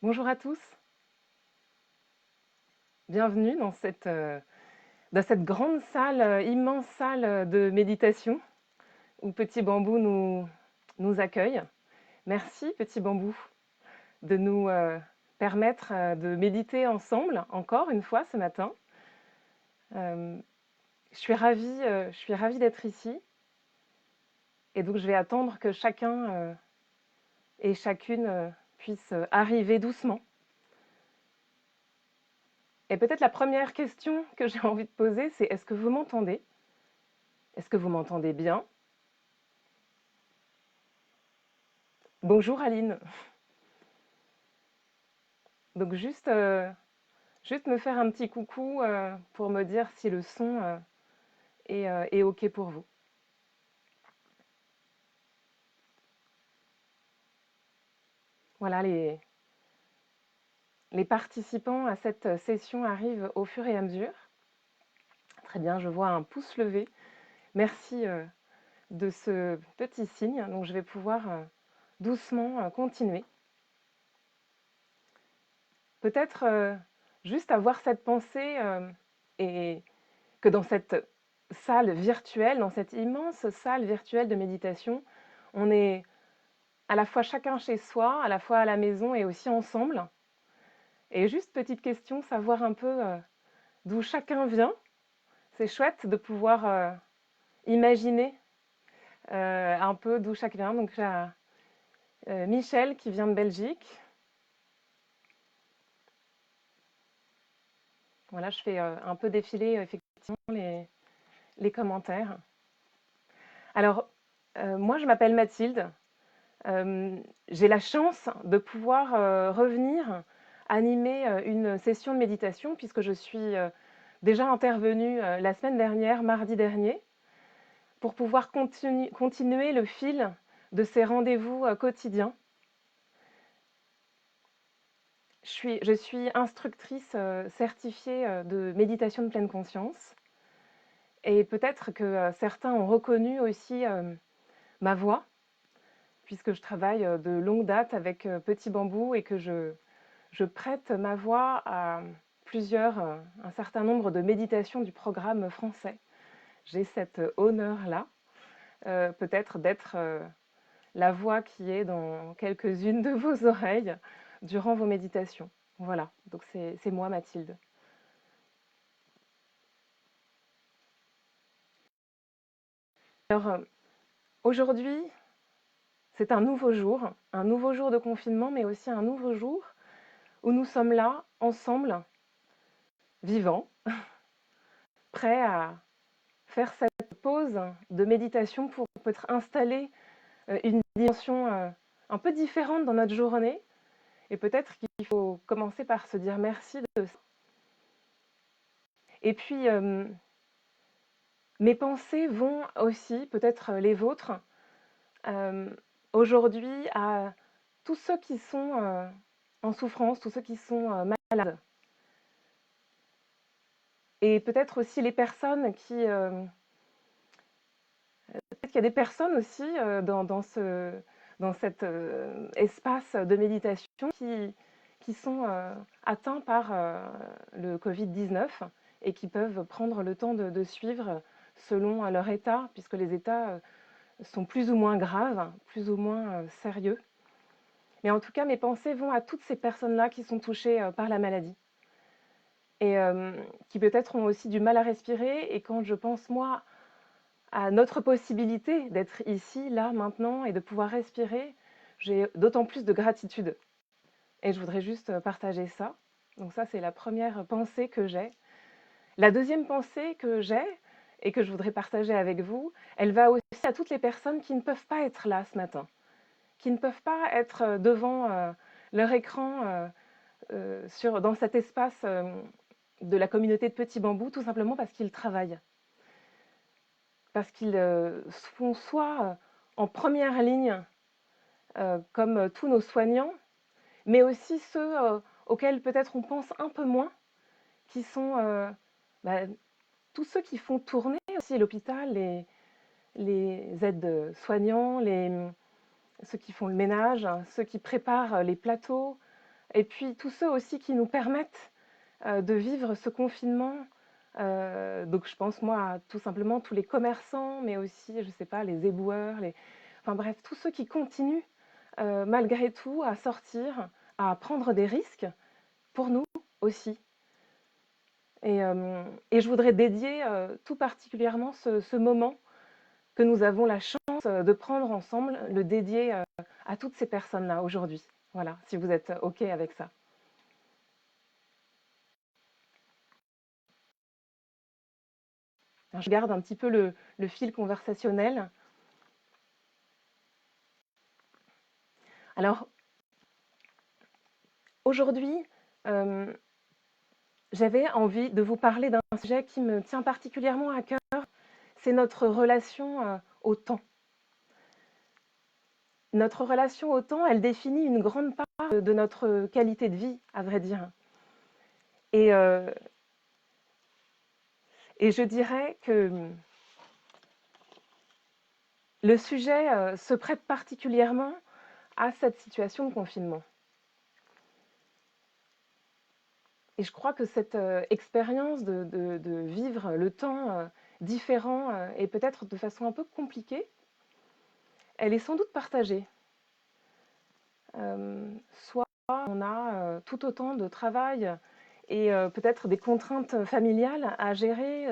Bonjour à tous, bienvenue dans cette grande salle, immense salle de méditation où Petit Bambou nous accueille. Merci Petit Bambou de nous permettre de méditer ensemble encore une fois ce matin. Euh, je suis ravie d'être ici et donc je vais attendre que chacun et chacune puisse arriver doucement. Et peut-être la première question que j'ai envie de poser, c'est est-ce que vous m'entendez? Est-ce que vous m'entendez bien? Bonjour Aline. Donc juste me faire un petit coucou pour me dire si le son est OK pour vous. Voilà, les participants à cette session arrivent au fur et à mesure. Très bien, je vois un pouce levé. Merci de ce petit signe. Donc je vais pouvoir doucement continuer. Peut-être juste avoir cette pensée et que dans cette salle virtuelle, dans cette immense salle virtuelle de méditation, on est à la fois chacun chez soi, à la fois à la maison et aussi ensemble. Et juste petite question, savoir un peu d'où chacun vient. C'est chouette de pouvoir imaginer un peu d'où chacun vient. Donc j'ai Michel qui vient de Belgique. Voilà, je fais un peu défiler effectivement les commentaires. Alors, moi je m'appelle Mathilde. J'ai la chance de pouvoir revenir animer une session de méditation puisque je suis déjà intervenue la semaine dernière, mardi dernier, pour pouvoir continuer le fil de ces rendez-vous quotidiens. Je suis instructrice certifiée de méditation de pleine conscience et peut-être que certains ont reconnu aussi ma voix puisque je travaille de longue date avec Petit Bambou et que je prête ma voix à un certain nombre de méditations du programme français. J'ai cet honneur-là, peut-être d'être la voix qui est dans quelques-unes de vos oreilles durant vos méditations. Voilà, donc c'est moi Mathilde. Alors aujourd'hui, c'est un nouveau jour de confinement, mais aussi un nouveau jour où nous sommes là, ensemble, vivants, prêts à faire cette pause de méditation pour peut-être installer une dimension un peu différente dans notre journée. Et peut-être qu'il faut commencer par se dire merci de ça. Et puis, mes pensées vont aussi, peut-être les vôtres, euh, aujourd'hui à tous ceux qui sont en souffrance, tous ceux qui sont malades. Et peut-être aussi les personnes qui... peut-être qu'il y a des personnes aussi dans cet espace de méditation qui sont atteints par le Covid-19 et qui peuvent prendre le temps de suivre selon leur état, puisque les états sont plus ou moins graves, plus ou moins sérieux. Mais en tout cas, mes pensées vont à toutes ces personnes-là qui sont touchées par la maladie et qui peut-être ont aussi du mal à respirer. Et quand je pense, moi, à notre possibilité d'être ici, là, maintenant, et de pouvoir respirer, j'ai d'autant plus de gratitude. Et je voudrais juste partager ça. Donc ça, c'est la première pensée que j'ai. La deuxième pensée que j'ai et que je voudrais partager avec vous, elle va aussi à toutes les personnes qui ne peuvent pas être là ce matin, qui ne peuvent pas être devant leur écran dans cet espace de la communauté de Petit Bambou, tout simplement parce qu'ils travaillent. Parce qu'ils font soit en première ligne, comme tous nos soignants, mais aussi ceux auxquels peut-être on pense un peu moins, qui sont bah, tous ceux qui font tourner aussi l'hôpital, les aides-soignants, ceux qui font le ménage, ceux qui préparent les plateaux, et puis tous ceux aussi qui nous permettent de vivre ce confinement. Donc je pense moi à tout simplement tous les commerçants, mais aussi, je sais pas, les éboueurs, enfin bref, tous ceux qui continuent malgré tout à sortir, à prendre des risques pour nous aussi. Et je voudrais dédier tout particulièrement ce moment que nous avons la chance de prendre ensemble, le dédier à toutes ces personnes-là aujourd'hui. Voilà, si vous êtes OK avec ça. Alors, je garde un petit peu le fil conversationnel. Alors, aujourd'hui, euh, j'avais envie de vous parler d'un sujet qui me tient particulièrement à cœur, c'est notre relation au temps. Notre relation au temps, elle définit une grande part de notre qualité de vie, à vrai dire. Et, euh, et je dirais que le sujet se prête particulièrement à cette situation de confinement. Et je crois que cette expérience de vivre le temps différent et peut-être de façon un peu compliquée, elle est sans doute partagée. Soit on a tout autant de travail et peut-être des contraintes familiales à gérer,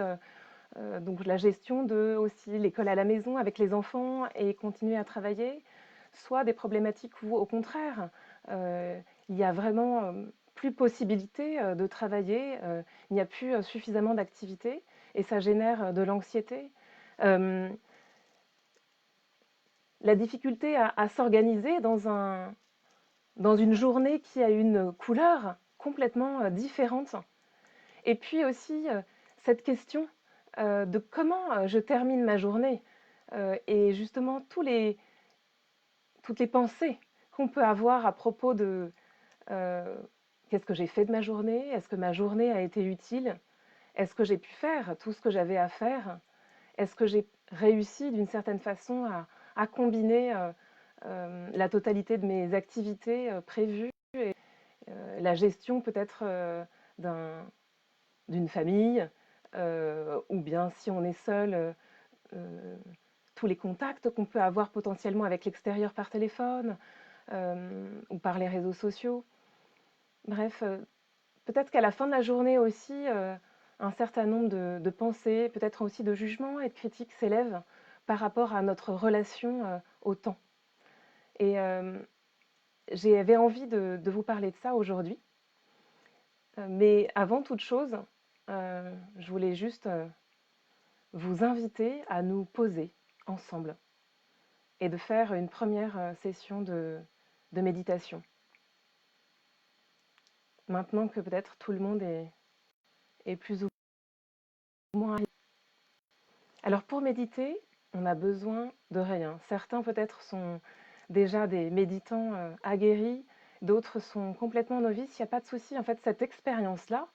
donc la gestion de aussi l'école à la maison avec les enfants et continuer à travailler, soit des problématiques où au contraire il y a vraiment plus possibilité de travailler, il n'y a plus suffisamment d'activités et ça génère de l'anxiété. Euh, la difficulté à s'organiser dans une journée qui a une couleur complètement différente. Et puis aussi cette question de comment je termine ma journée et justement toutes les pensées qu'on peut avoir à propos de qu'est-ce que j'ai fait de ma journée, est-ce que ma journée a été utile, est-ce que j'ai pu faire tout ce que j'avais à faire, est-ce que j'ai réussi d'une certaine façon à combiner la totalité de mes activités prévues et la gestion peut-être d'une famille, ou bien si on est seul, tous les contacts qu'on peut avoir potentiellement avec l'extérieur par téléphone ou par les réseaux sociaux. Bref, peut-être qu'à la fin de la journée aussi, un certain nombre de pensées, peut-être aussi de jugements et de critiques s'élèvent par rapport à notre relation au temps. Et j'avais envie de vous parler de ça aujourd'hui. Mais avant toute chose, je voulais juste vous inviter à nous poser ensemble et de faire une première session de méditation. Maintenant que peut-être tout le monde est plus ou moins... Alors pour méditer, on a besoin de rien. Certains peut-être sont déjà des méditants aguerris, d'autres sont complètement novices, il n'y a pas de souci. En fait, cette expérience-là,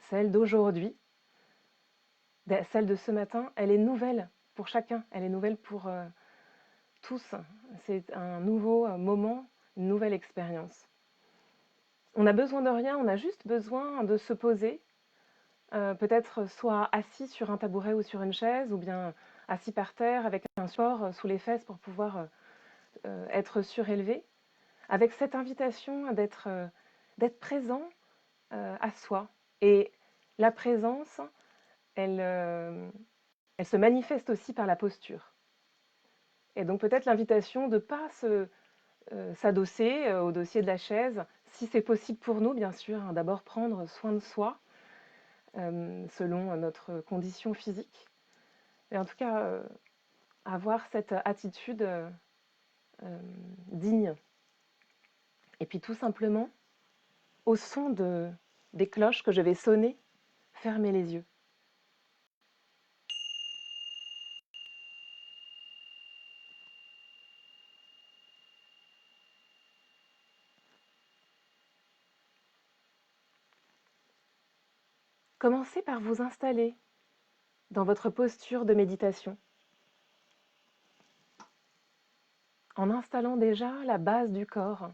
celle d'aujourd'hui, celle de ce matin, elle est nouvelle pour chacun, elle est nouvelle pour tous. C'est un nouveau moment, une nouvelle expérience. On n'a besoin de rien, on a juste besoin de se poser, peut-être soit assis sur un tabouret ou sur une chaise, ou bien assis par terre avec un support sous les fesses pour pouvoir être surélevé, avec cette invitation d'être présent à soi. Et la présence, elle, elle se manifeste aussi par la posture. Et donc peut-être l'invitation de ne pas s'adosser au dossier de la chaise, si c'est possible pour nous, bien sûr, hein, d'abord prendre soin de soi, selon notre condition physique. Et en tout cas, avoir cette attitude digne. Et puis tout simplement, au son des cloches que je vais sonner, fermez les yeux. Commencez par vous installer dans votre posture de méditation, en installant déjà la base du corps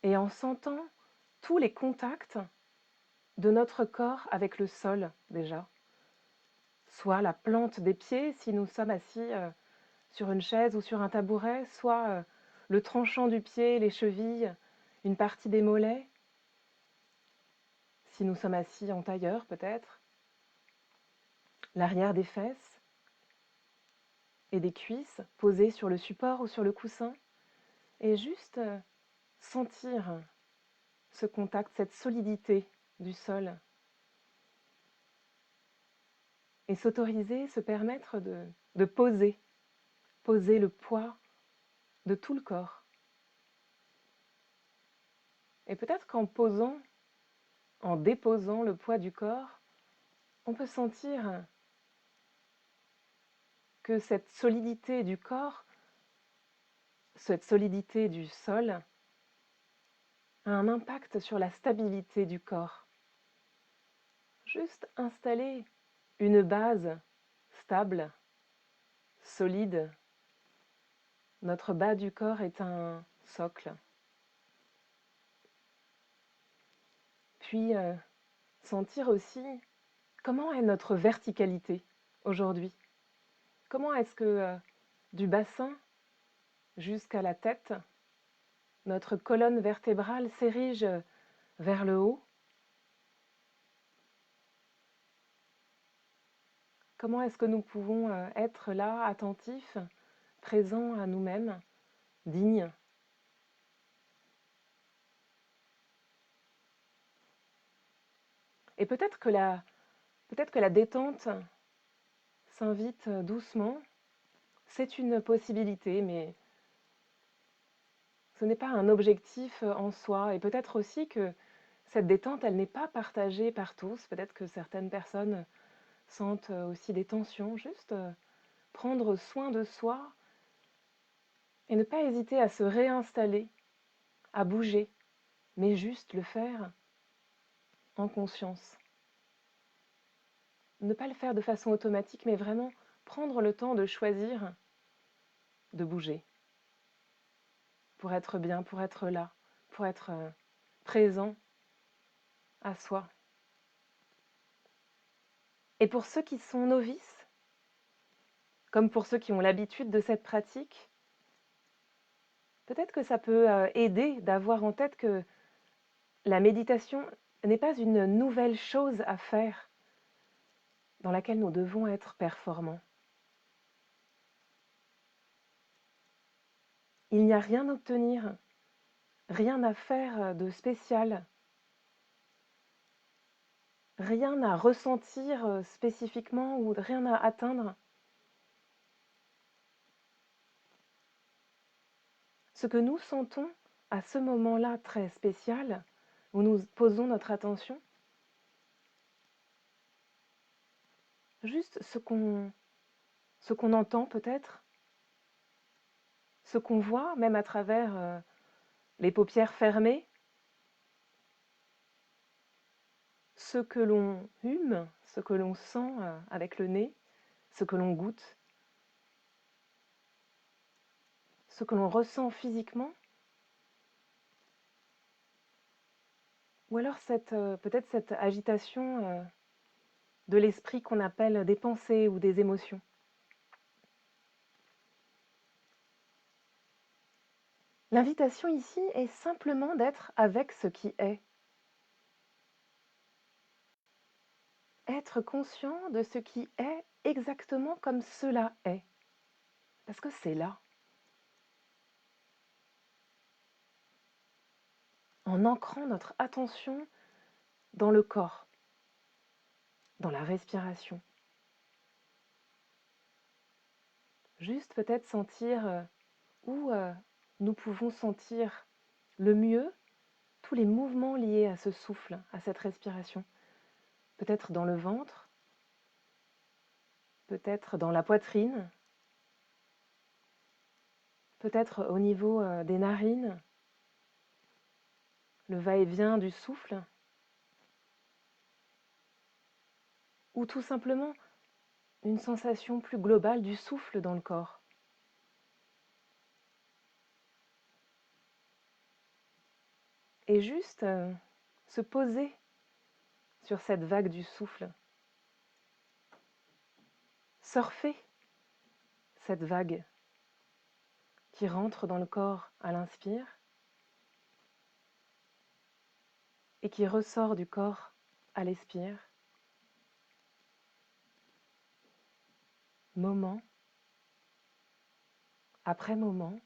et en sentant tous les contacts de notre corps avec le sol déjà. Soit la plante des pieds si nous sommes assis sur une chaise ou sur un tabouret, soit le tranchant du pied, les chevilles, une partie des mollets, si nous sommes assis en tailleur peut-être, l'arrière des fesses et des cuisses posées sur le support ou sur le coussin, et juste sentir ce contact, cette solidité du sol, et s'autoriser, se permettre de poser le poids de tout le corps. Et peut-être qu'en posant, en déposant le poids du corps, on peut sentir que cette solidité du corps, cette solidité du sol, a un impact sur la stabilité du corps. Juste installer une base stable, solide. Notre bas du corps est un socle. Puis sentir aussi comment est notre verticalité aujourd'hui. Comment est-ce que du bassin jusqu'à la tête, notre colonne vertébrale s'érige vers le haut? Comment est-ce que nous pouvons être là, attentifs, présents à nous-mêmes, dignes? Et peut-être que la détente s'invite doucement. C'est une possibilité, mais ce n'est pas un objectif en soi. Et peut-être aussi que cette détente, elle n'est pas partagée par tous. Peut-être que certaines personnes sentent aussi des tensions. Juste prendre soin de soi et ne pas hésiter à se réinstaller, à bouger, mais juste le faire en conscience. Ne pas le faire de façon automatique, mais vraiment prendre le temps de choisir de bouger pour être bien, pour être là, pour être présent à soi. Et pour ceux qui sont novices, comme pour ceux qui ont l'habitude de cette pratique, peut-être que ça peut aider d'avoir en tête que la méditation n'est pas une nouvelle chose à faire dans laquelle nous devons être performants. Il n'y a rien à obtenir, rien à faire de spécial, rien à ressentir spécifiquement ou rien à atteindre. Ce que nous sentons à ce moment-là très spécial, où nous posons notre attention, juste ce qu'on entend peut-être, ce qu'on voit même à travers les paupières fermées, ce que l'on hume, ce que l'on sent avec le nez, ce que l'on goûte, ce que l'on ressent physiquement, ou alors peut-être cette agitation de l'esprit qu'on appelle des pensées ou des émotions. L'invitation ici est simplement d'être avec ce qui est. Être conscient de ce qui est exactement comme cela est. Parce que c'est là. En ancrant notre attention dans le corps, dans la respiration. Juste peut-être sentir où nous pouvons sentir le mieux tous les mouvements liés à ce souffle, à cette respiration. Peut-être dans le ventre, peut-être dans la poitrine, peut-être au niveau des narines, le va-et-vient du souffle, ou tout simplement une sensation plus globale du souffle dans le corps. Et juste se poser sur cette vague du souffle, surfer cette vague qui rentre dans le corps à l'inspire et qui ressort du corps à l'expire, moment après moment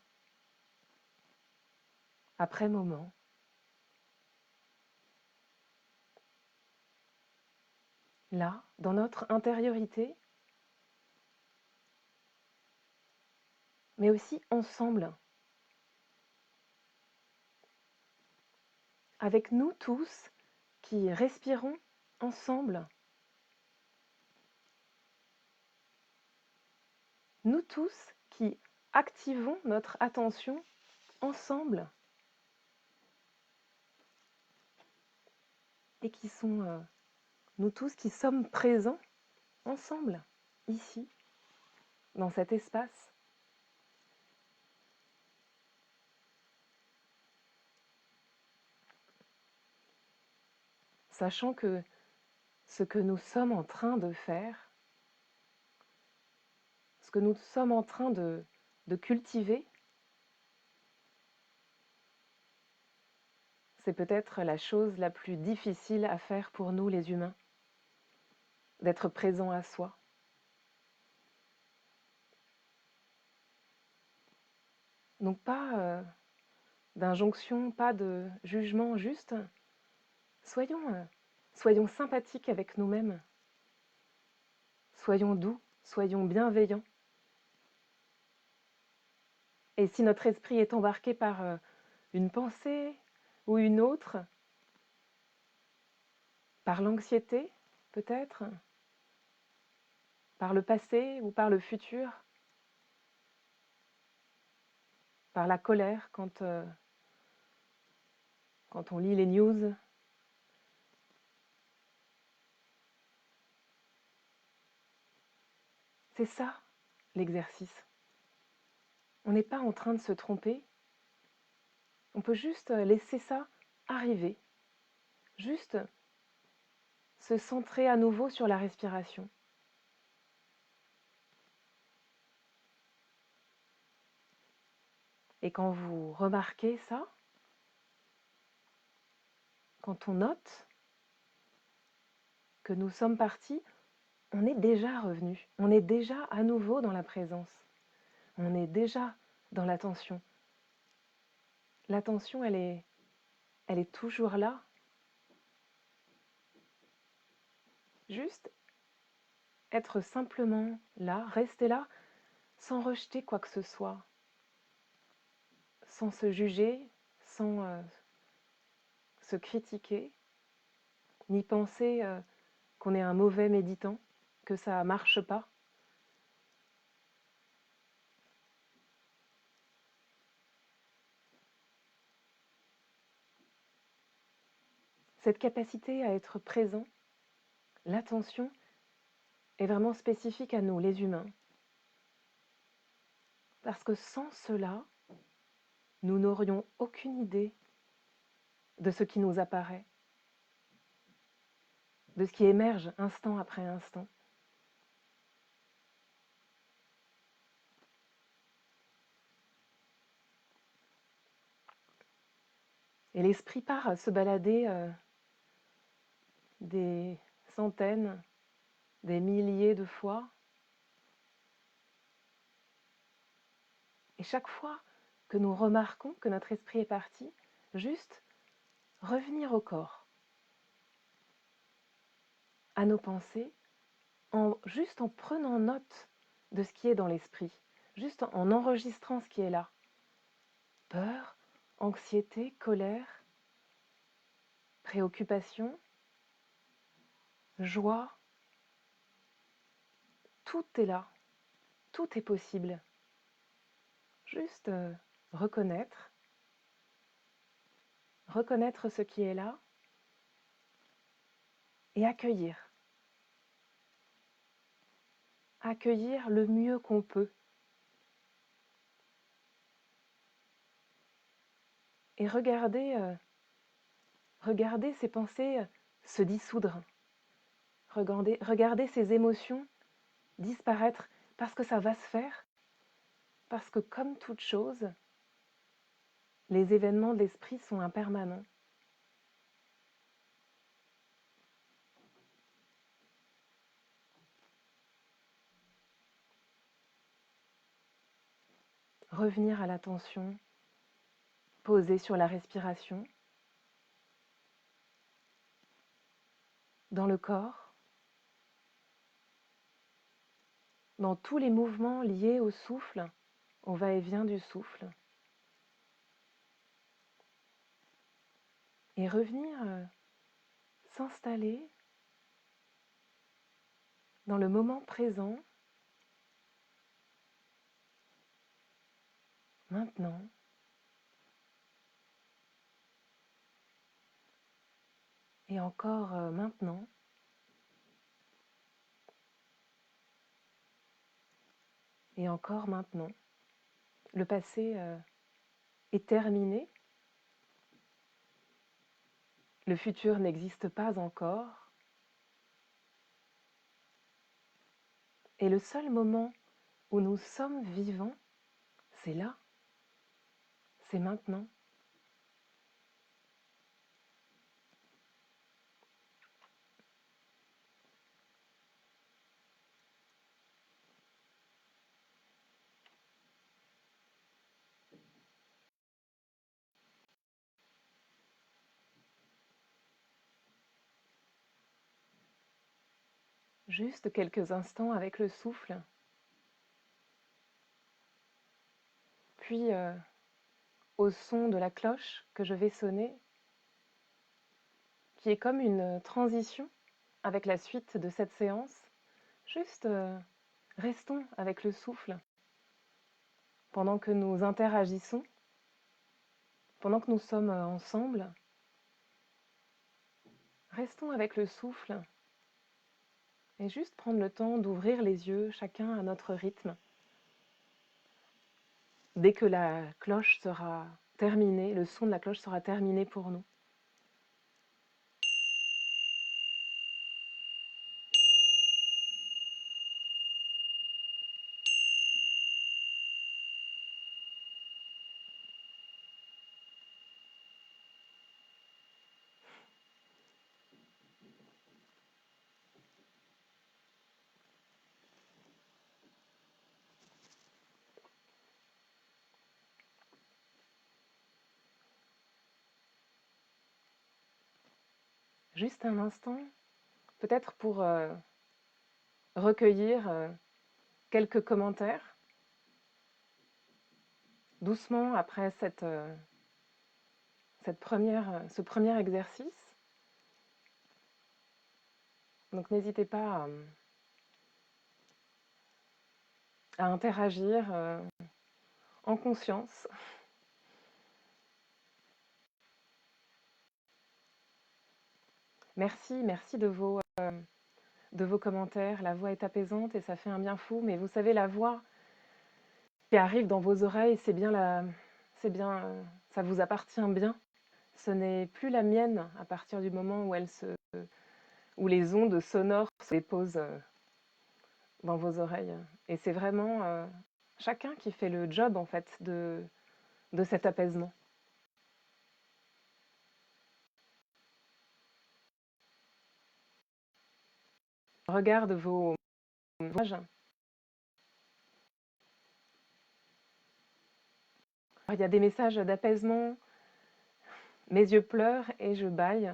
après moment. Là, dans notre intériorité, mais aussi ensemble, avec nous tous qui respirons ensemble, nous tous qui activons notre attention ensemble et qui sont nous tous qui sommes présents ensemble, ici, dans cet espace. Sachant que ce que nous sommes en train de faire, ce que nous sommes en train de cultiver, c'est peut-être la chose la plus difficile à faire pour nous les humains, d'être présent à soi. Donc pas d'injonction, pas de jugement, juste soyons sympathiques avec nous-mêmes, soyons doux, soyons bienveillants. Et si notre esprit est embarqué par une pensée ou une autre, par l'anxiété peut-être, par le passé ou par le futur, par la colère quand on lit les news, c'est ça l'exercice. On n'est pas en train de se tromper, on peut juste laisser ça arriver, juste se centrer à nouveau sur la respiration. Et quand vous remarquez ça, quand on note que nous sommes partis, on est déjà revenu, on est déjà à nouveau dans la présence, on est déjà dans l'attention. L'attention, elle est toujours là. Juste être simplement là, rester là, sans rejeter quoi que ce soit, sans se juger, sans se critiquer, ni penser qu'on est un mauvais méditant, que ça ne marche pas. Cette capacité à être présent, l'attention, est vraiment spécifique à nous, les humains. Parce que sans cela, nous n'aurions aucune idée de ce qui nous apparaît, de ce qui émerge instant après instant. Et l'esprit part se balader des centaines, des milliers de fois. Et chaque fois que nous remarquons que notre esprit est parti, juste revenir au corps, à nos pensées, juste en prenant note de ce qui est dans l'esprit, juste en enregistrant ce qui est là. Peur, anxiété, colère, préoccupation, joie, tout est là, tout est possible. Juste reconnaître ce qui est là et accueillir le mieux qu'on peut. Et regarder Regardez ces pensées se dissoudre. Regardez ces émotions disparaître parce que ça va se faire. Parce que comme toute chose, les événements de l'esprit sont impermanents. Revenir à l'attention posée sur la respiration, dans le corps, dans tous les mouvements liés au souffle, au va-et-vient du souffle. Et revenir s'installer dans le moment présent, maintenant, et encore maintenant, et encore maintenant. Le passé est terminé, le futur n'existe pas encore, et le seul moment où nous sommes vivants, c'est là, c'est maintenant. Juste quelques instants avec le souffle, puis au son de la cloche que je vais sonner, qui est comme une transition avec la suite de cette séance. Juste restons avec le souffle pendant que nous interagissons, pendant que nous sommes ensemble. Restons avec le souffle et juste prendre le temps d'ouvrir les yeux, chacun à notre rythme. Dès que la cloche sera terminée, le son de la cloche sera terminé pour nous. Juste un instant, peut-être pour recueillir quelques commentaires, doucement après ce premier exercice. Donc n'hésitez pas à interagir en conscience. Merci de vos commentaires. La voix est apaisante et ça fait un bien fou. Mais vous savez, la voix qui arrive dans vos oreilles, ça vous appartient bien. Ce n'est plus la mienne à partir du moment où les ondes sonores se déposent dans vos oreilles. Et c'est vraiment chacun qui fait le job en fait de cet apaisement. Regarde vos visages. Il y a des messages d'apaisement. Mes yeux pleurent et je bâille.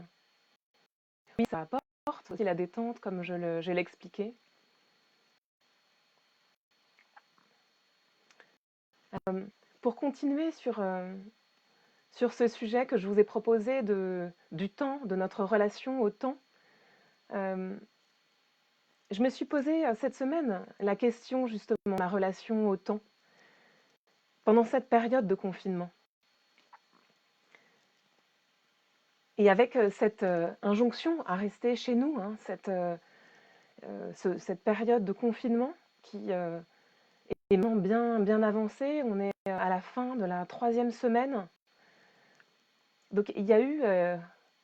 Oui, ça apporte aussi la détente, comme je l'ai expliqué. Pour continuer sur ce sujet que je vous ai proposé du temps, de notre relation au temps, je me suis posé cette semaine la question justement de la relation au temps pendant cette période de confinement. Et avec cette injonction à rester chez nous, hein, cette période de confinement qui est bien avancée, on est à la fin de la 3e semaine. Donc il y a eu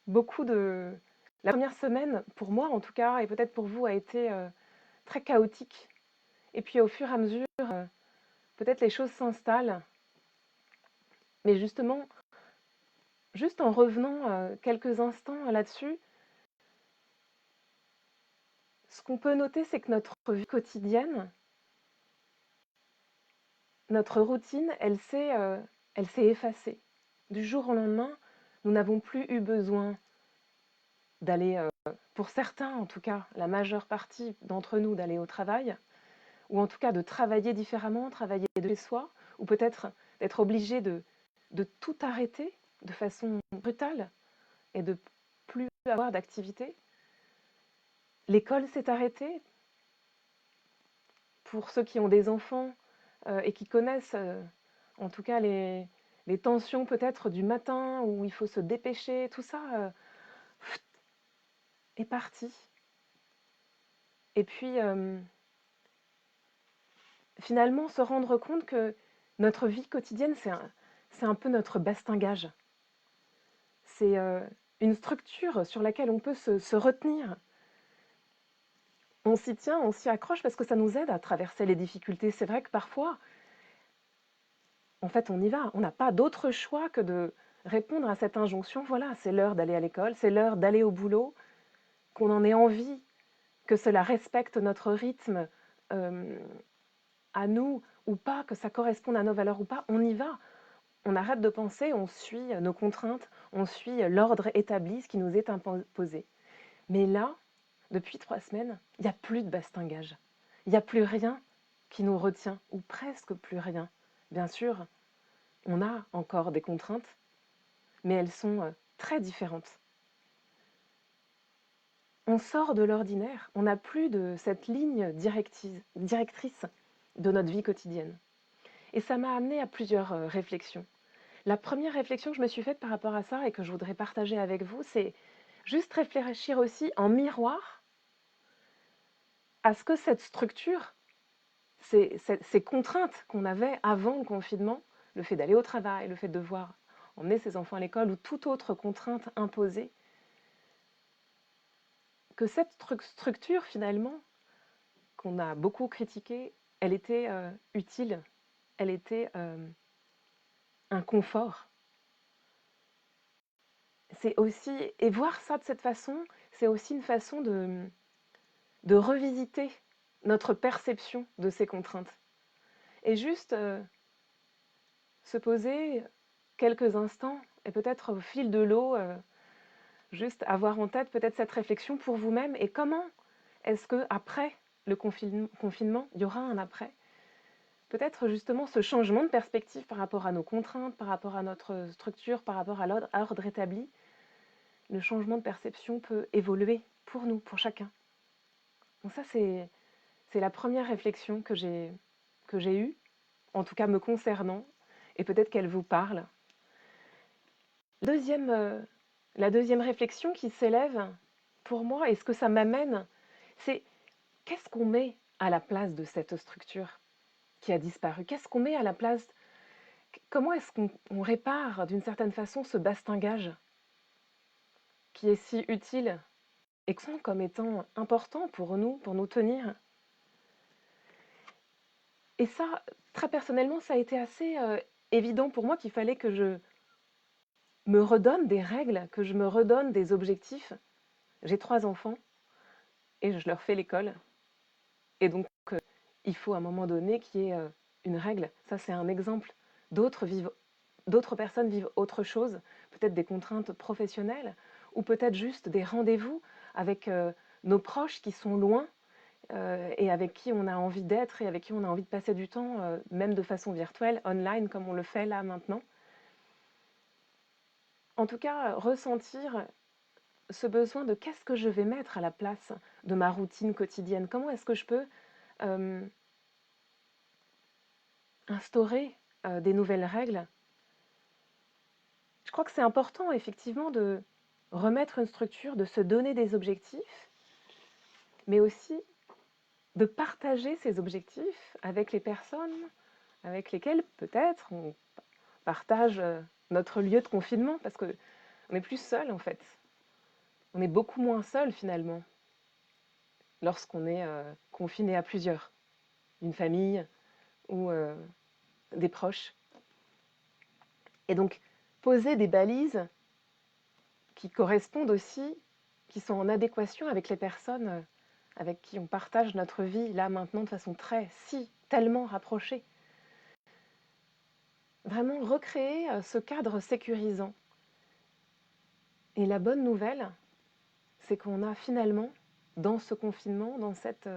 beaucoup de... La première semaine, pour moi en tout cas, et peut-être pour vous, a été très chaotique. Et puis au fur et à mesure, peut-être les choses s'installent. Mais justement, juste en revenant quelques instants là-dessus, ce qu'on peut noter, c'est que notre vie quotidienne, notre routine, elle s'est effacée. Du jour au lendemain, nous n'avons plus eu besoin d'aller, pour certains en tout cas, la majeure partie d'entre nous, d'aller au travail, ou en tout cas de travailler différemment, travailler de chez soi, ou peut-être d'être obligé de tout arrêter de façon brutale et de plus avoir d'activité. L'école s'est arrêtée. Pour ceux qui ont des enfants et qui connaissent en tout cas les tensions peut-être du matin où il faut se dépêcher, tout ça est parti. Et puis finalement se rendre compte que notre vie quotidienne, c'est un peu notre bastingage. C'est une structure sur laquelle on peut se retenir. On s'y tient, on s'y accroche parce que ça nous aide à traverser les difficultés. C'est vrai que parfois, en fait, on y va. On n'a pas d'autre choix que de répondre à cette injonction. Voilà, c'est l'heure d'aller à l'école, c'est l'heure d'aller au boulot, qu'on en ait envie, que cela respecte notre rythme euh, à nous ou pas, que ça corresponde à nos valeurs ou pas, on y va. On arrête de penser, on suit nos contraintes, on suit l'ordre établi, ce qui nous est imposé. Mais là, depuis 3 semaines, il n'y a plus de bastingage. Il n'y a plus rien qui nous retient, ou presque plus rien. Bien sûr, on a encore des contraintes, mais elles sont très différentes. On sort de l'ordinaire, on n'a plus de cette ligne directrice de notre vie quotidienne. Et ça m'a amené à plusieurs réflexions. La première réflexion que je me suis faite par rapport à ça et que je voudrais partager avec vous, c'est juste réfléchir aussi en miroir à ce que cette structure, ces contraintes qu'on avait avant le confinement, le fait d'aller au travail, le fait de devoir emmener ses enfants à l'école ou toute autre contrainte imposée, que cette structure finalement, qu'on a beaucoup critiquée, elle était utile, elle était un confort. C'est aussi, et voir ça de cette façon, c'est aussi une façon de revisiter notre perception de ces contraintes. Et juste se poser quelques instants, et peut-être au fil de l'eau, juste avoir en tête peut-être cette réflexion pour vous-même, et comment est-ce que après le confinement, il y aura un après. Peut-être justement ce changement de perspective par rapport à nos contraintes, par rapport à notre structure, par rapport à l'ordre établi, le changement de perception peut évoluer pour nous, pour chacun. Donc ça, c'est la première réflexion que j'ai eue, en tout cas me concernant, et peut-être qu'elle vous parle. La deuxième réflexion qui s'élève pour moi, et ce que ça m'amène, c'est qu'est-ce qu'on met à la place de cette structure qui a disparu? Qu'est-ce qu'on met à la place? Comment est-ce qu'on répare d'une certaine façon ce bastingage qui est si utile et que sont comme étant important pour nous tenir? Et ça, très personnellement, ça a été assez évident pour moi qu'il fallait que je me redonne des règles, que je me redonne des objectifs. J'ai 3 enfants et je leur fais l'école. Et donc, il faut à un moment donné qu'il y ait une règle. Ça, c'est un exemple. D'autres personnes vivent autre chose, peut-être des contraintes professionnelles, ou peut-être juste des rendez-vous avec nos proches qui sont loin et avec qui on a envie d'être et avec qui on a envie de passer du temps, même de façon virtuelle, online, comme on le fait là maintenant. En tout cas, ressentir ce besoin de qu'est-ce que je vais mettre à la place de ma routine quotidienne? Comment est-ce que je peux euh, instaurer des nouvelles règles? Je crois que c'est important effectivement de remettre une structure, de se donner des objectifs, mais aussi de partager ces objectifs avec les personnes avec lesquelles peut-être on partage notre lieu de confinement, parce qu'on n'est plus seul en fait. on est beaucoup moins seul finalement lorsqu'on est confiné à plusieurs, une famille ou des proches. Et donc, poser des balises qui correspondent aussi, qui sont en adéquation avec les personnes avec qui on partage notre vie, là, maintenant, de façon tellement rapprochée. Vraiment recréer ce cadre sécurisant. Et la bonne nouvelle, c'est qu'on a finalement, dans ce confinement, dans cette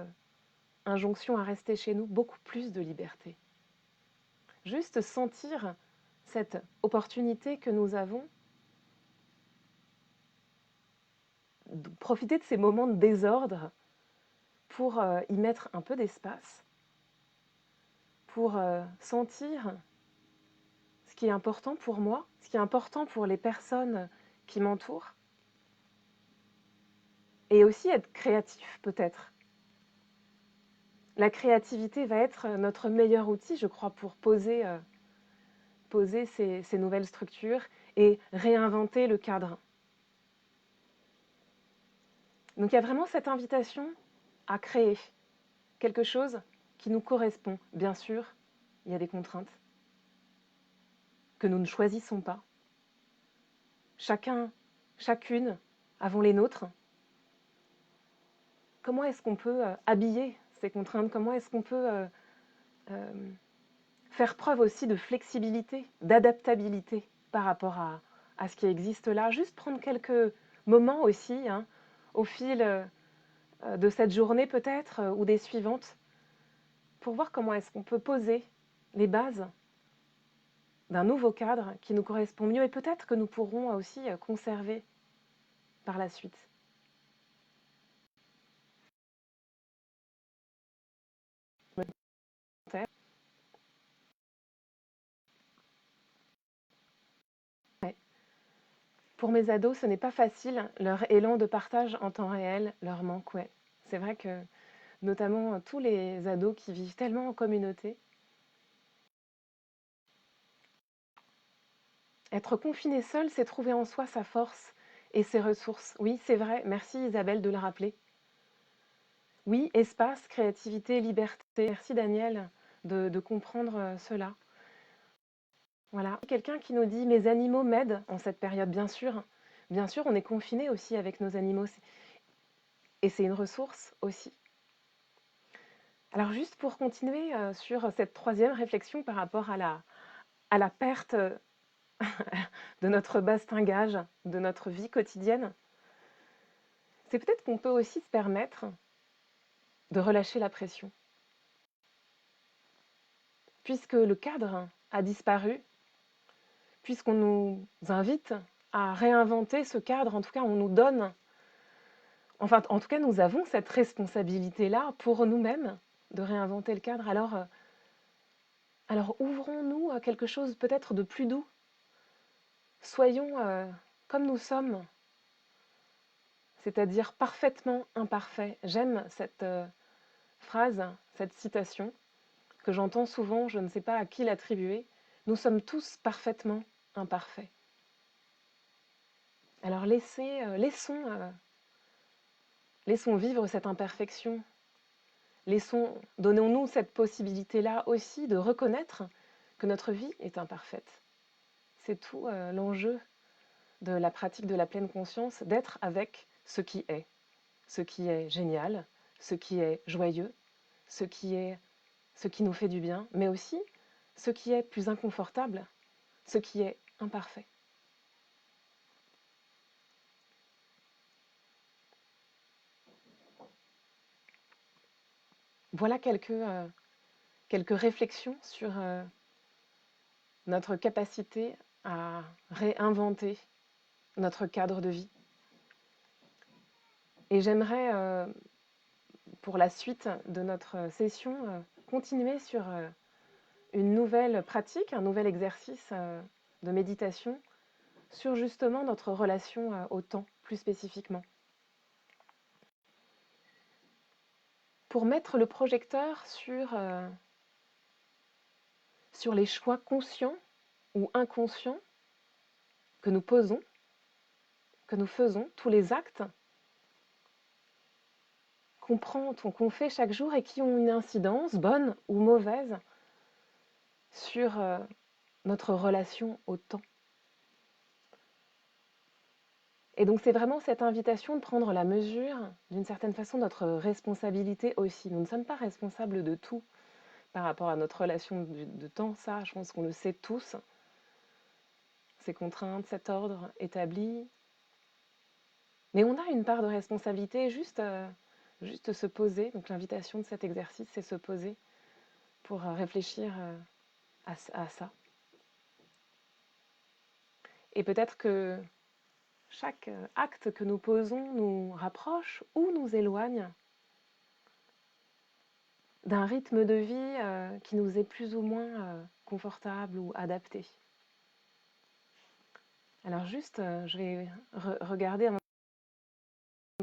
injonction à rester chez nous, beaucoup plus de liberté. Juste sentir cette opportunité que nous avons, de profiter de ces moments de désordre pour y mettre un peu d'espace, pour sentir ce qui est important pour moi, ce qui est important pour les personnes qui m'entourent, et aussi être créatif peut-être. La créativité va être notre meilleur outil, je crois, pour poser ces nouvelles structures et réinventer le cadre. Donc il y a vraiment cette invitation à créer quelque chose qui nous correspond. Bien sûr, il y a des contraintes que nous ne choisissons pas. Chacun, chacune avons les nôtres. Comment est-ce qu'on peut habiller ces contraintes? Comment est-ce qu'on peut faire preuve aussi de flexibilité, d'adaptabilité par rapport à ce qui existe là? Juste prendre quelques moments aussi, hein, au fil de cette journée peut-être, ou des suivantes, pour voir comment est-ce qu'on peut poser les bases d'un nouveau cadre qui nous correspond mieux et peut-être que nous pourrons aussi conserver par la suite. Ouais. Pour mes ados, ce n'est pas facile. Leur élan de partage en temps réel leur manque, ouais. C'est vrai que, notamment tous les ados qui vivent tellement en communauté, être confiné seul, c'est trouver en soi sa force et ses ressources. Oui, c'est vrai. Merci Isabelle de le rappeler. Oui, espace, créativité, liberté. Merci Daniel de comprendre cela. Voilà. Quelqu'un qui nous dit: mes animaux m'aident en cette période. Bien sûr, on est confiné aussi avec nos animaux. Et c'est une ressource aussi. Alors juste pour continuer sur cette troisième réflexion par rapport à la perte de notre bastingage, de notre vie quotidienne, c'est peut-être qu'on peut aussi se permettre de relâcher la pression. Puisque le cadre a disparu, puisqu'on nous invite à réinventer ce cadre, en tout cas on nous donne, enfin en tout cas nous avons cette responsabilité-là pour nous-mêmes de réinventer le cadre, alors ouvrons-nous à quelque chose peut-être de plus doux. Soyons comme nous sommes, c'est-à-dire parfaitement imparfaits. J'aime cette phrase, cette citation, que j'entends souvent, je ne sais pas à qui l'attribuer. Nous sommes tous parfaitement imparfaits. Alors laissons vivre cette imperfection. Donnons-nous cette possibilité-là aussi de reconnaître que notre vie est imparfaite. C'est tout l'enjeu de la pratique de la pleine conscience, d'être avec ce qui est génial, ce qui est joyeux, ce qui nous fait du bien, mais aussi ce qui est plus inconfortable, ce qui est imparfait. Voilà quelques réflexions sur notre capacité à réinventer notre cadre de vie. Et j'aimerais, pour la suite de notre session, continuer sur une nouvelle pratique, un nouvel exercice de méditation sur justement notre relation au temps, plus spécifiquement. Pour mettre le projecteur sur les choix conscients ou inconscients que nous posons, que nous faisons, tous les actes qu'on fait chaque jour et qui ont une incidence, bonne ou mauvaise, sur notre relation au temps. Et donc c'est vraiment cette invitation de prendre la mesure, d'une certaine façon, de notre responsabilité aussi. Nous ne sommes pas responsables de tout par rapport à notre relation de temps, ça, je pense qu'on le sait tous. Ces contraintes, cet ordre établi. Mais on a une part de responsabilité, juste se poser. Donc l'invitation de cet exercice, c'est se poser pour réfléchir à ça. Et peut-être que chaque acte que nous posons nous rapproche ou nous éloigne d'un rythme de vie qui nous est plus ou moins confortable ou adapté. Alors juste, je vais regarder un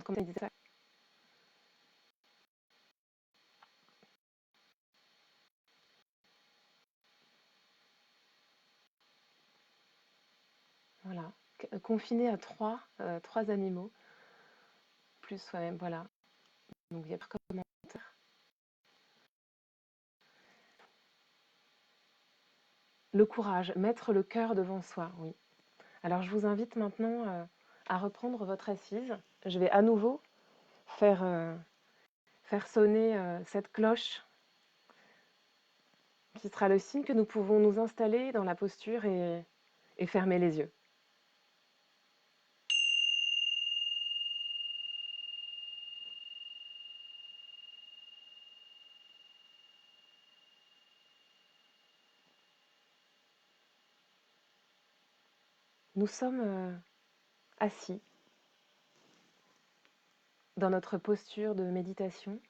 comment il dit ça. Voilà, confiné à trois animaux, plus soi-même, voilà. Donc il y a pas de commentaire. Le courage, mettre le cœur devant soi, oui. Alors je vous invite maintenant à reprendre votre assise. Je vais à nouveau faire, faire sonner cette cloche qui sera le signe que nous pouvons nous installer dans la posture et fermer les yeux. Nous sommes assis dans notre posture de méditation,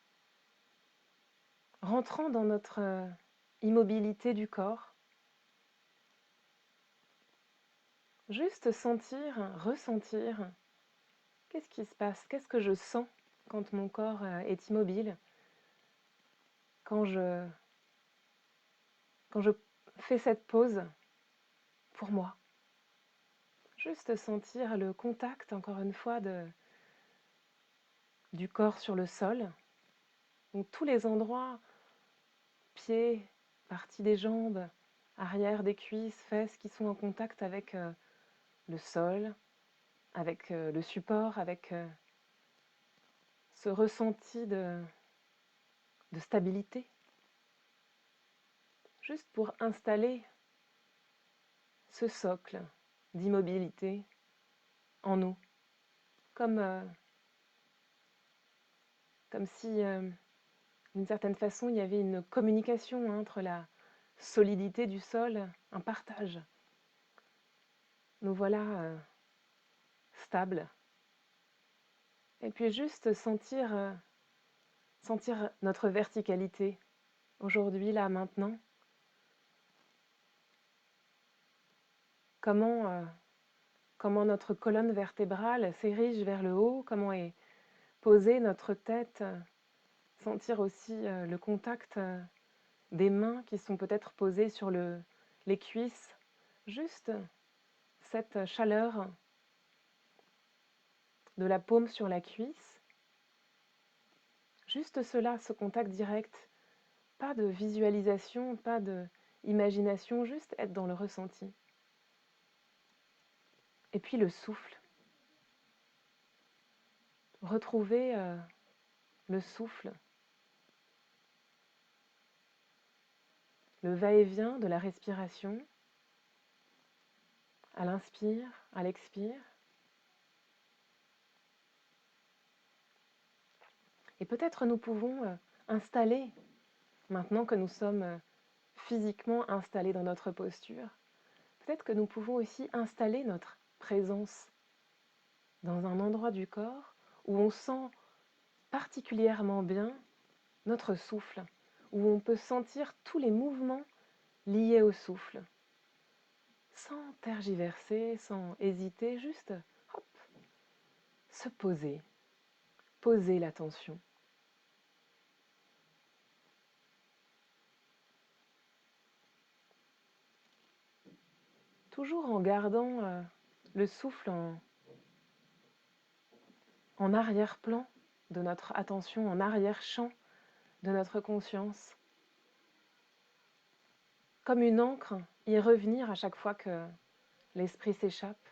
rentrant dans notre immobilité du corps, juste sentir, ressentir, qu'est-ce qui se passe, qu'est-ce que je sens quand mon corps est immobile, quand je fais cette pause pour moi. Juste sentir le contact, encore une fois, du corps sur le sol. Donc tous les endroits, pieds, partie des jambes, arrière des cuisses, fesses, qui sont en contact avec le sol, avec le support, avec ce ressenti de stabilité. Juste pour installer ce socle d'immobilité en nous, comme si, d'une certaine façon, il y avait une communication entre la solidité du sol, un partage. Nous voilà stables. Et puis juste sentir notre verticalité, aujourd'hui, là, maintenant. Comment notre colonne vertébrale s'érige vers le haut, comment est posée notre tête, sentir aussi le contact des mains qui sont peut-être posées sur les cuisses, juste cette chaleur de la paume sur la cuisse, juste cela, ce contact direct, pas de visualisation, pas d'imagination, juste être dans le ressenti. Et puis le souffle, retrouver le souffle, le va-et-vient de la respiration, à l'inspire, à l'expire. Et peut-être nous pouvons installer, maintenant que nous sommes physiquement installés dans notre posture, peut-être que nous pouvons aussi installer notre présence dans un endroit du corps où on sent particulièrement bien notre souffle, où on peut sentir tous les mouvements liés au souffle, sans tergiverser, sans hésiter, juste hop, se poser l'attention. Toujours en gardant le souffle en arrière-plan de notre attention, en arrière-champ de notre conscience, comme une encre, y revenir à chaque fois que l'esprit s'échappe.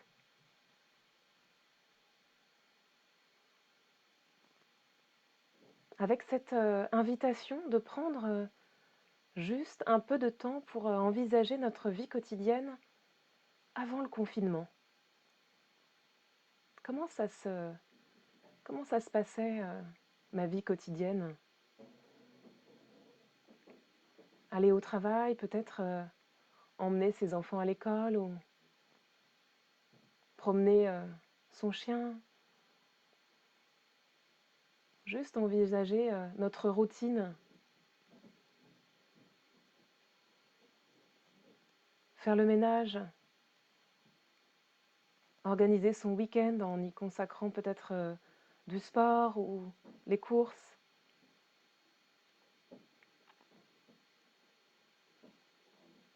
Avec cette invitation de prendre juste un peu de temps pour envisager notre vie quotidienne avant le confinement. Comment ça se passait, ma vie quotidienne? Aller au travail, peut-être emmener ses enfants à l'école ou promener son chien. Juste envisager notre routine, faire le ménage, organiser son week-end en y consacrant peut-être du sport ou les courses.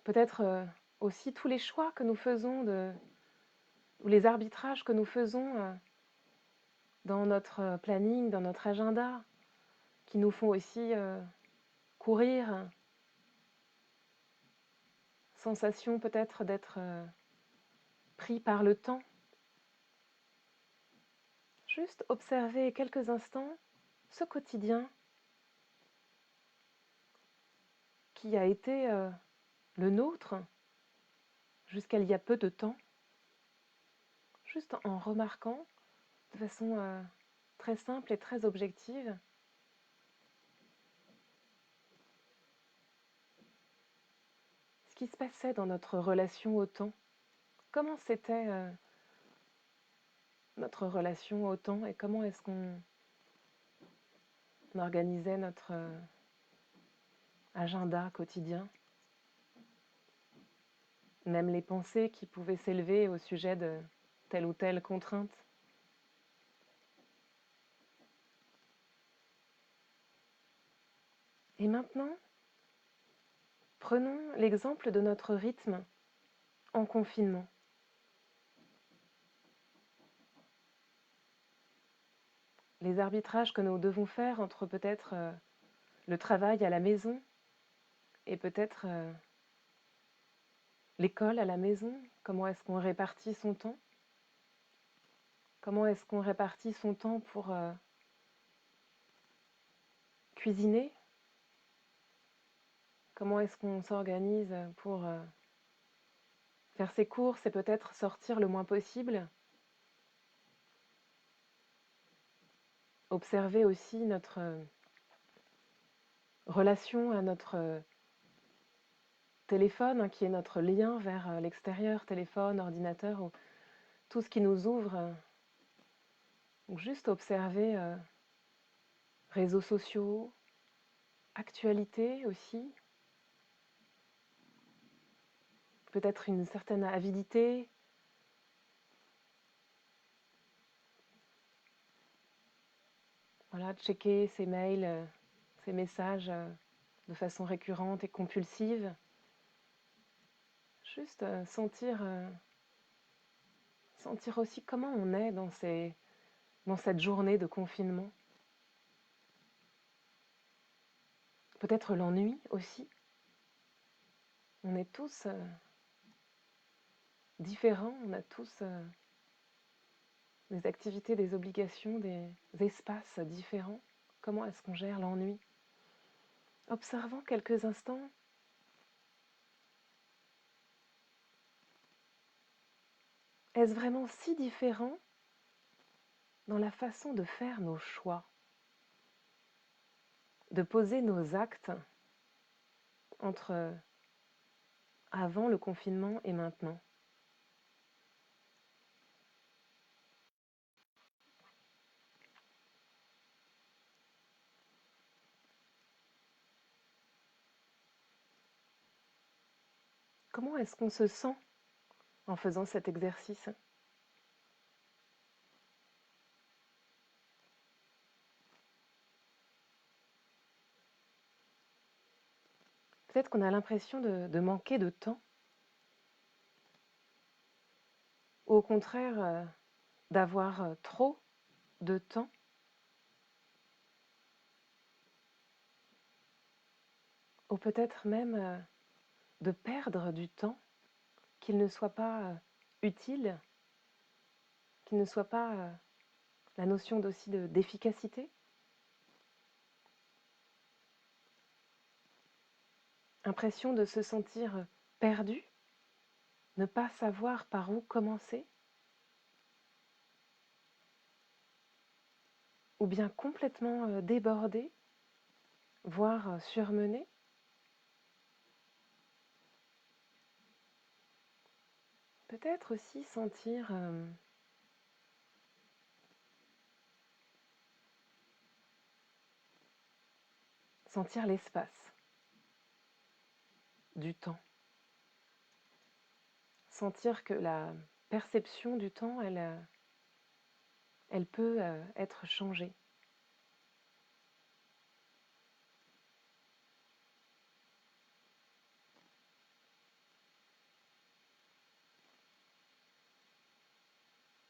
Peut-être aussi tous les choix que nous faisons ou les arbitrages que nous faisons dans notre planning, dans notre agenda, qui nous font aussi courir. Sensation peut-être d'être pris par le temps. Juste observer quelques instants ce quotidien qui a été le nôtre jusqu'à il y a peu de temps, juste en remarquant de façon très simple et très objective ce qui se passait dans notre relation au temps, comment c'était notre relation au temps et comment est-ce qu'on organisait notre agenda quotidien, même les pensées qui pouvaient s'élever au sujet de telle ou telle contrainte. Et maintenant, prenons l'exemple de notre rythme en confinement. Les arbitrages que nous devons faire entre peut-être le travail à la maison et peut-être l'école à la maison. Comment est-ce qu'on répartit son temps? Comment est-ce qu'on répartit son temps pour cuisiner? Comment est-ce qu'on s'organise pour faire ses courses et peut-être sortir le moins possible? Observer aussi notre relation à notre téléphone, qui est notre lien vers l'extérieur, téléphone, ordinateur, ou tout ce qui nous ouvre. Donc juste observer réseaux sociaux, actualité aussi, peut-être une certaine avidité. Voilà, checker ses mails, ses messages de façon récurrente et compulsive. Juste sentir aussi comment on est dans cette journée de confinement. Peut-être l'ennui aussi. On est tous différents, on a tous des activités, des obligations, des espaces différents. Comment est-ce qu'on gère l'ennui? Observant quelques instants, est-ce vraiment si différent dans la façon de faire nos choix, de poser nos actes entre avant le confinement et maintenant? Comment est-ce qu'on se sent en faisant cet exercice? Peut-être qu'on a l'impression de manquer de temps, ou au contraire d'avoir trop. de temps, ou peut-être même de perdre du temps, qu'il ne soit pas utile, qu'il ne soit pas la notion aussi d'efficacité. Impression de se sentir perdu, ne pas savoir par où commencer, ou bien complètement débordé, voire surmené. Peut-être aussi sentir l'espace du temps. Sentir que la perception du temps, elle peut être changée.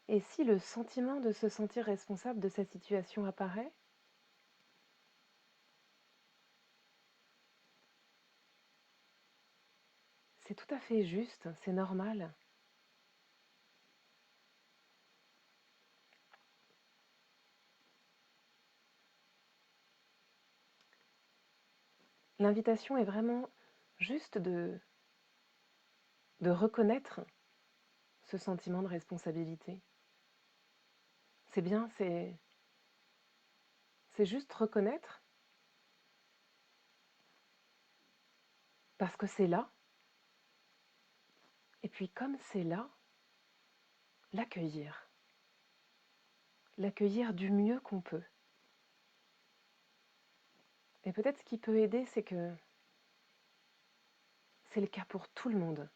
Et si le sentiment de se sentir responsable de sa situation apparaît, c'est tout à fait juste, c'est normal. L'invitation est vraiment juste de reconnaître ce sentiment de responsabilité. C'est bien, c'est juste reconnaître parce que c'est là. Et puis comme c'est là, l'accueillir. L'accueillir du mieux qu'on peut. Et peut-être ce qui peut aider, c'est que c'est le cas pour tout le monde.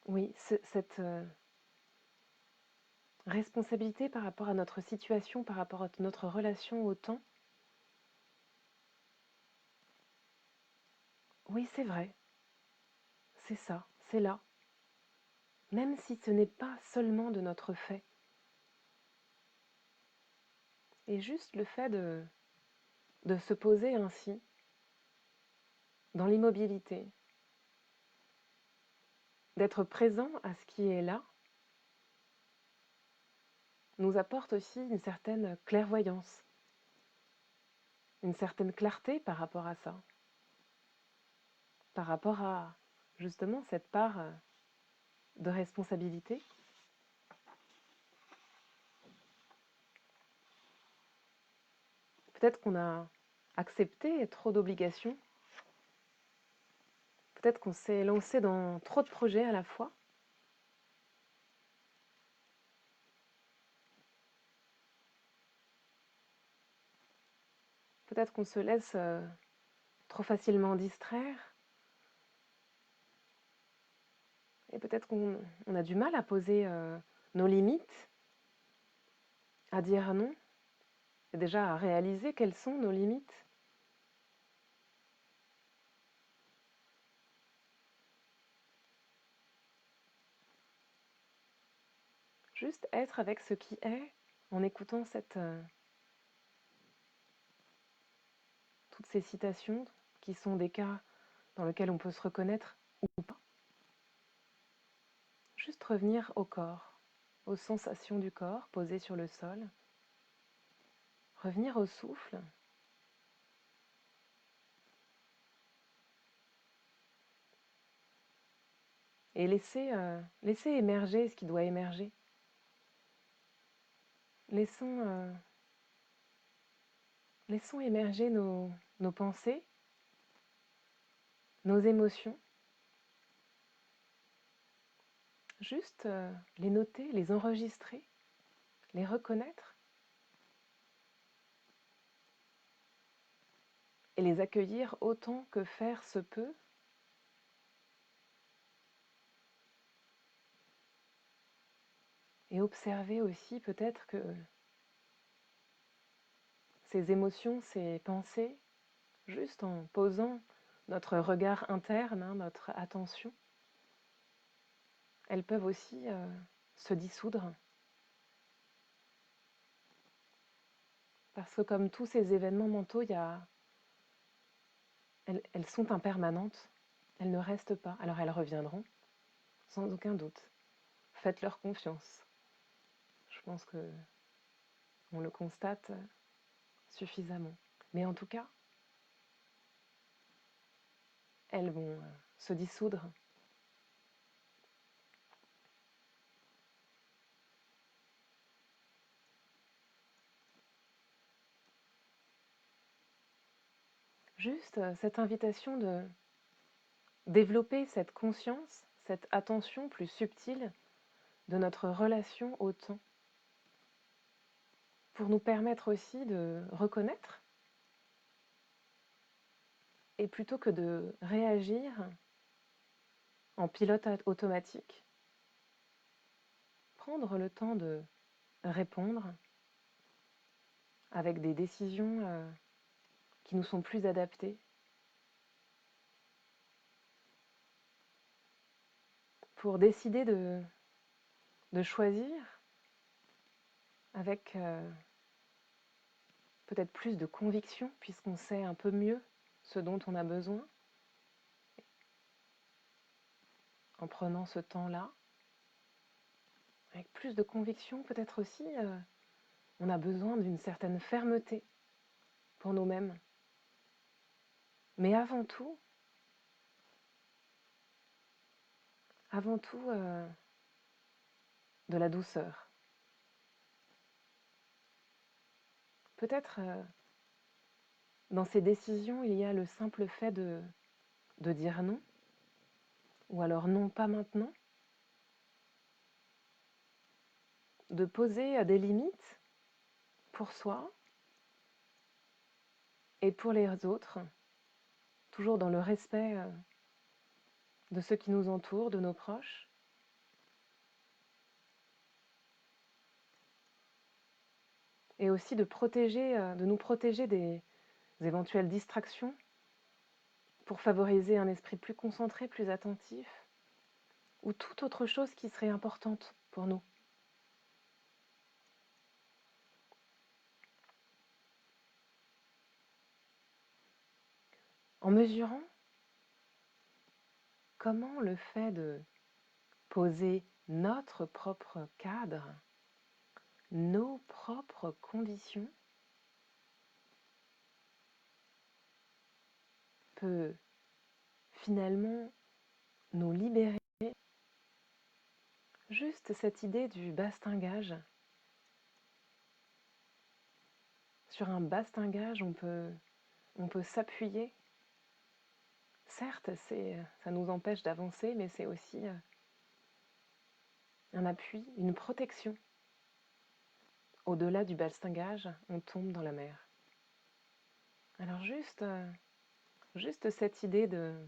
Oui, cette responsabilité par rapport à notre situation, par rapport à notre relation au temps, oui, c'est vrai, c'est ça, c'est là. Même si ce n'est pas seulement de notre fait. Et juste le fait de se poser ainsi, dans l'immobilité, d'être présent à ce qui est là, nous apporte aussi une certaine clairvoyance, une certaine clarté par rapport à ça, par rapport à justement cette part de responsabilité. Peut-être qu'on a accepté trop d'obligations, peut-être qu'on s'est lancé dans trop de projets à la fois. Peut-être qu'on se laisse trop facilement distraire. Et peut-être qu'on a du mal à poser nos limites, à dire non, et déjà à réaliser quelles sont nos limites. Juste être avec ce qui est, en écoutant toutes ces citations qui sont des cas dans lesquels on peut se reconnaître ou pas. Juste revenir au corps, aux sensations du corps posées sur le sol. Revenir au souffle. Et laisser émerger ce qui doit émerger. Laissons émerger nos pensées, nos émotions. Juste les noter, les enregistrer, les reconnaître et les accueillir autant que faire se peut. Et observer aussi peut-être que ces émotions, ces pensées, juste en posant notre regard interne, hein, notre attention, elles peuvent aussi se dissoudre. Parce que comme tous ces événements mentaux, elles sont impermanentes, elles ne restent pas. Alors elles reviendront, sans aucun doute. Faites-leur confiance. Je pense que on le constate suffisamment. Mais en tout cas, elles vont se dissoudre. Juste cette invitation de développer cette conscience, cette attention plus subtile de notre relation au temps, pour nous permettre aussi de reconnaître, et plutôt que de réagir en pilote automatique, prendre le temps de répondre avec des décisions qui nous sont plus adaptées, pour décider de choisir avec peut-être plus de conviction, puisqu'on sait un peu mieux ce dont on a besoin, en prenant ce temps-là. Avec plus de conviction, peut-être aussi, on a besoin d'une certaine fermeté pour nous-mêmes. Mais avant tout, de la douceur. Peut-être dans ces décisions, il y a le simple fait de dire non, ou alors non, pas maintenant, de poser des limites pour soi et pour les autres, toujours dans le respect de ceux qui nous entourent, de nos proches. Et aussi de nous protéger des éventuelles distractions pour favoriser un esprit plus concentré, plus attentif, ou toute autre chose qui serait importante pour nous. En mesurant comment le fait de poser notre propre cadre, nos propres conditions, peut finalement nous libérer. Juste cette idée du bastingage. Sur un bastingage, on peut s'appuyer. Certes, ça nous empêche d'avancer, mais c'est aussi un appui, une protection. Au-delà du bastingage, on tombe dans la mer. Alors juste cette idée de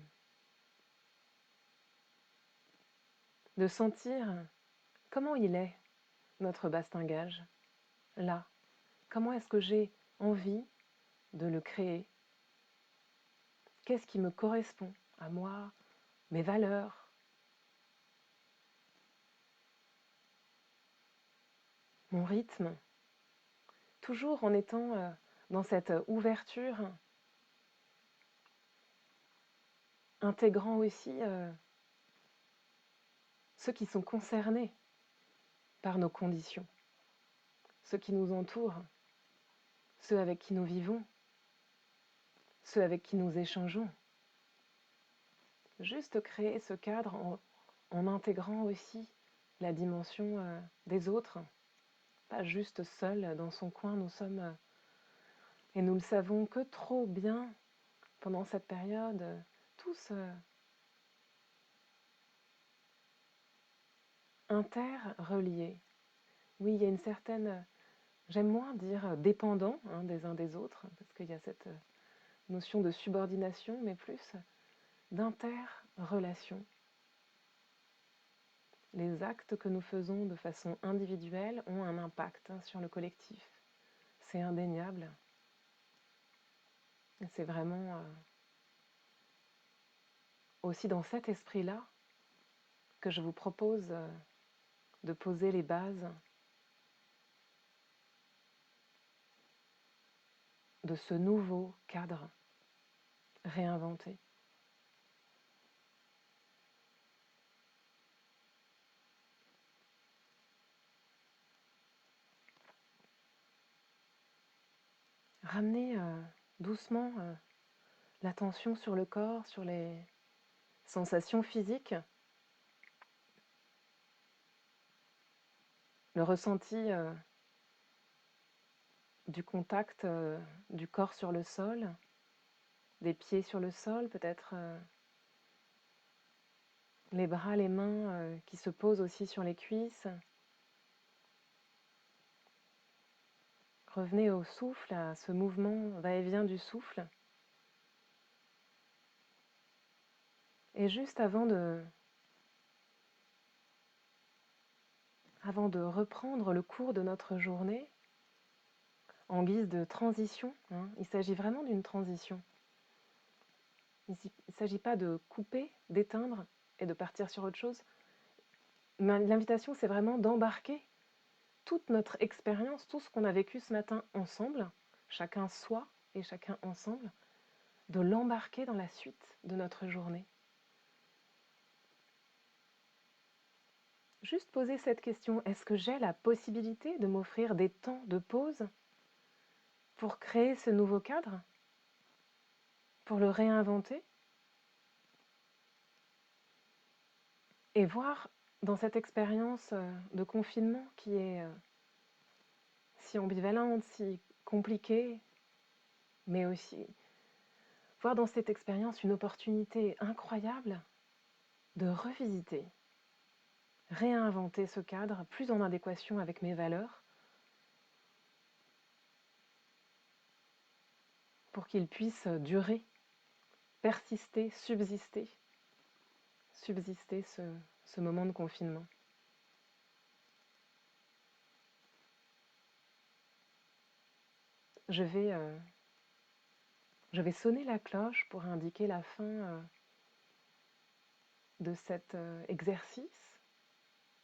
sentir comment il est, notre bastingage, là. Comment est-ce que j'ai envie de le créer? Qu'est-ce qui me correspond à moi, mes valeurs, mon rythme? Toujours en étant dans cette ouverture, intégrant aussi ceux qui sont concernés par nos conditions, ceux qui nous entourent, ceux avec qui nous vivons, ceux avec qui nous échangeons. Juste créer ce cadre en intégrant aussi la dimension des autres, pas juste seul dans son coin. Nous sommes, et nous le savons que trop bien pendant cette période, tous interreliés. Oui, il y a une certaine, j'aime moins dire dépendant des uns des autres, parce qu'il y a cette notion de subordination, mais plus d'interrelation. Les actes que nous faisons de façon individuelle ont un impact sur le collectif. C'est indéniable. C'est vraiment aussi dans cet esprit-là que je vous propose de poser les bases de ce nouveau cadre réinventé. Ramenez doucement l'attention sur le corps, sur les sensations physiques, le ressenti du contact du corps sur le sol, des pieds sur le sol, peut-être les bras, les mains qui se posent aussi sur les cuisses. Revenez au souffle, à ce mouvement va-et-vient du souffle. Et juste avant de reprendre le cours de notre journée, en guise de transition, il s'agit vraiment d'une transition. Il ne s'agit pas de couper, d'éteindre et de partir sur autre chose. L'invitation, c'est vraiment d'embarquer toute notre expérience, tout ce qu'on a vécu ce matin ensemble, chacun soi et chacun ensemble, de l'embarquer dans la suite de notre journée. Juste poser cette question, est-ce que j'ai la possibilité de m'offrir des temps de pause pour créer ce nouveau cadre, pour le réinventer et voir dans cette expérience de confinement qui est si ambivalente, si compliquée, mais aussi voir dans cette expérience une opportunité incroyable de revisiter, réinventer ce cadre plus en adéquation avec mes valeurs pour qu'il puisse durer, persister, subsister ce moment de confinement. Je vais sonner la cloche pour indiquer la fin de cet exercice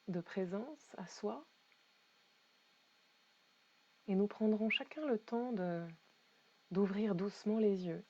de présence à soi. Et nous prendrons chacun le temps d'ouvrir doucement les yeux.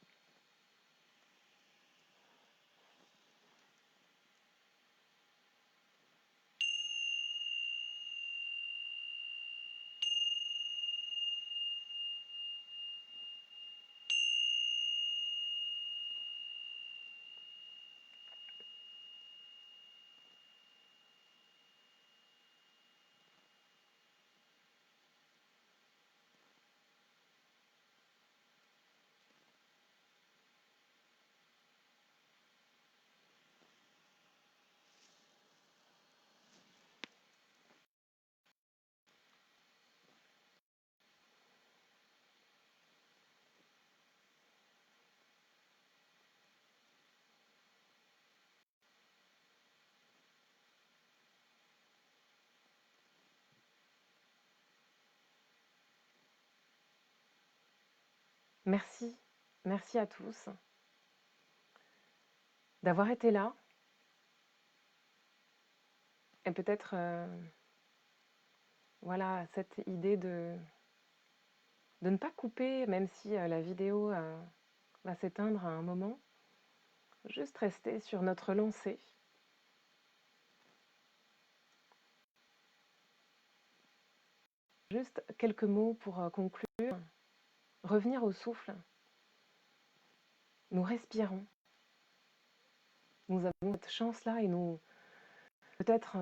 Merci, merci à tous d'avoir été là. Et peut-être, voilà, cette idée de ne pas couper, même si la vidéo va s'éteindre à un moment, juste rester sur notre lancée. Juste quelques mots pour conclure. Revenir au souffle. Nous respirons. Nous avons cette chance-là et nous, peut-être,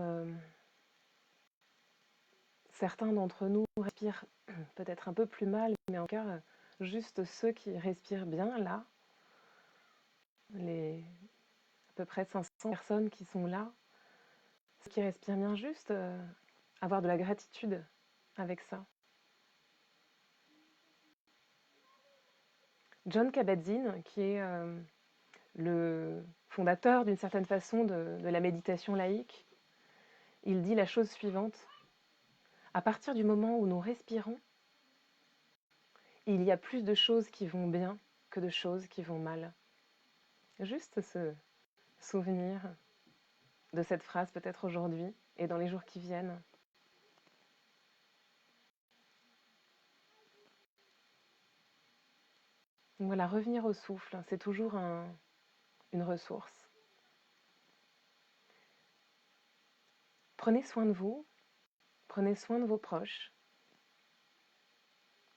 certains d'entre nous respirent peut-être un peu plus mal, mais en tout cas, juste ceux qui respirent bien, là, les à peu près 500 personnes qui sont là, ceux qui respirent bien, juste avoir de la gratitude avec ça. Jon Kabat-Zinn, qui est le fondateur d'une certaine façon de la méditation laïque, il dit la chose suivante. À partir du moment où nous respirons, il y a plus de choses qui vont bien que de choses qui vont mal. Juste souvenir de cette phrase peut-être aujourd'hui et dans les jours qui viennent. Donc voilà, revenir au souffle, c'est toujours une ressource. Prenez soin de vous, prenez soin de vos proches.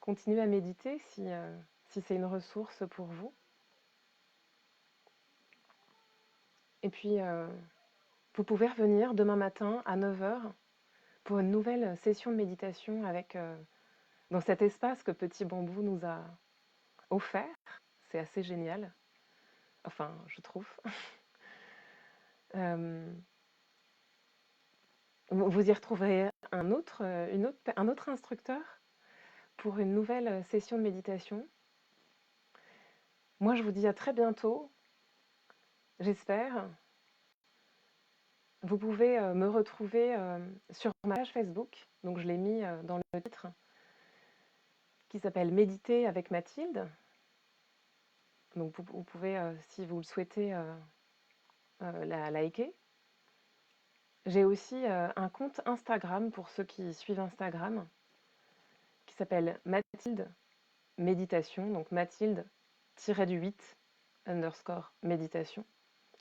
Continuez à méditer si c'est une ressource pour vous. Et puis, vous pouvez revenir demain matin à 9 heures pour une nouvelle session de méditation avec, dans cet espace que Petit Bambou nous a offert. C'est assez génial. Enfin, je trouve. Vous y retrouverez un autre instructeur pour une nouvelle session de méditation. Moi, je vous dis à très bientôt, j'espère. Vous pouvez me retrouver sur ma page Facebook, donc je l'ai mis dans le titre, qui s'appelle Méditer avec Mathilde. Donc vous pouvez, si vous le souhaitez, la liker. J'ai aussi un compte Instagram pour ceux qui suivent Instagram, qui s'appelle Mathilde Méditation, donc Mathilde-8 _ méditation.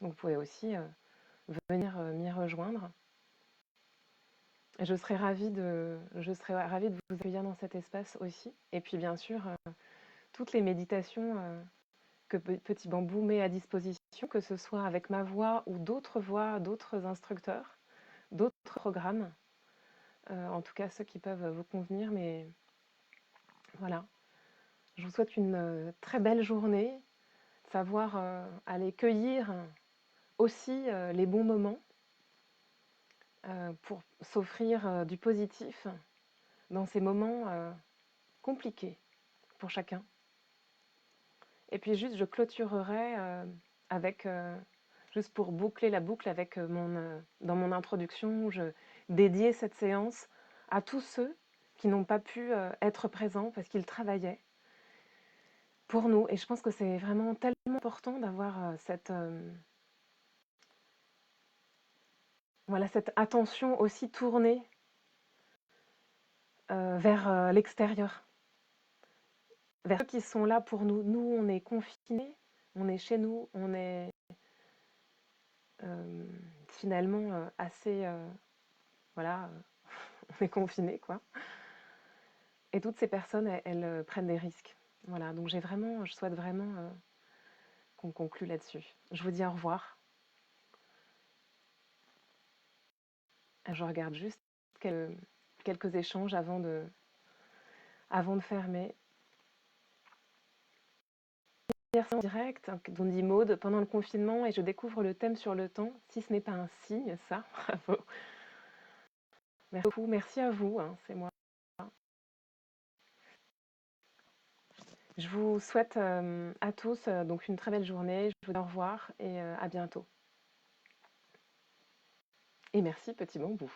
Donc vous pouvez aussi venir m'y rejoindre. Et je serais ravie de vous accueillir dans cet espace aussi. Et puis bien sûr, toutes les méditations que Petit Bambou met à disposition, que ce soit avec ma voix ou d'autres voix, d'autres instructeurs, d'autres programmes. En tout cas, ceux qui peuvent vous convenir. Mais voilà, je vous souhaite une très belle journée. Savoir aller cueillir aussi les bons moments pour s'offrir du positif dans ces moments compliqués pour chacun. Et puis juste, je clôturerai avec, juste pour boucler la boucle avec dans mon introduction, où je dédiais cette séance à tous ceux qui n'ont pas pu être présents parce qu'ils travaillaient pour nous. Et je pense que c'est vraiment tellement important d'avoir voilà, cette attention aussi tournée vers l'extérieur, vers ceux qui sont là pour nous. Nous, on est confinés, on est chez nous, on est finalement assez... voilà, on est confinés, quoi. Et toutes ces personnes, elles prennent des risques. Voilà, donc je souhaite vraiment qu'on conclue là-dessus. Je vous dis au revoir. Je regarde juste quelques échanges avant de fermer. En direct, dont dit Maude, pendant le confinement, et je découvre le thème sur le temps, si ce n'est pas un signe, ça, bravo. Merci beaucoup, merci à vous, hein, c'est moi. Je vous souhaite à tous donc une très belle journée, je vous dis au revoir et à bientôt. Et merci Petit Bambou.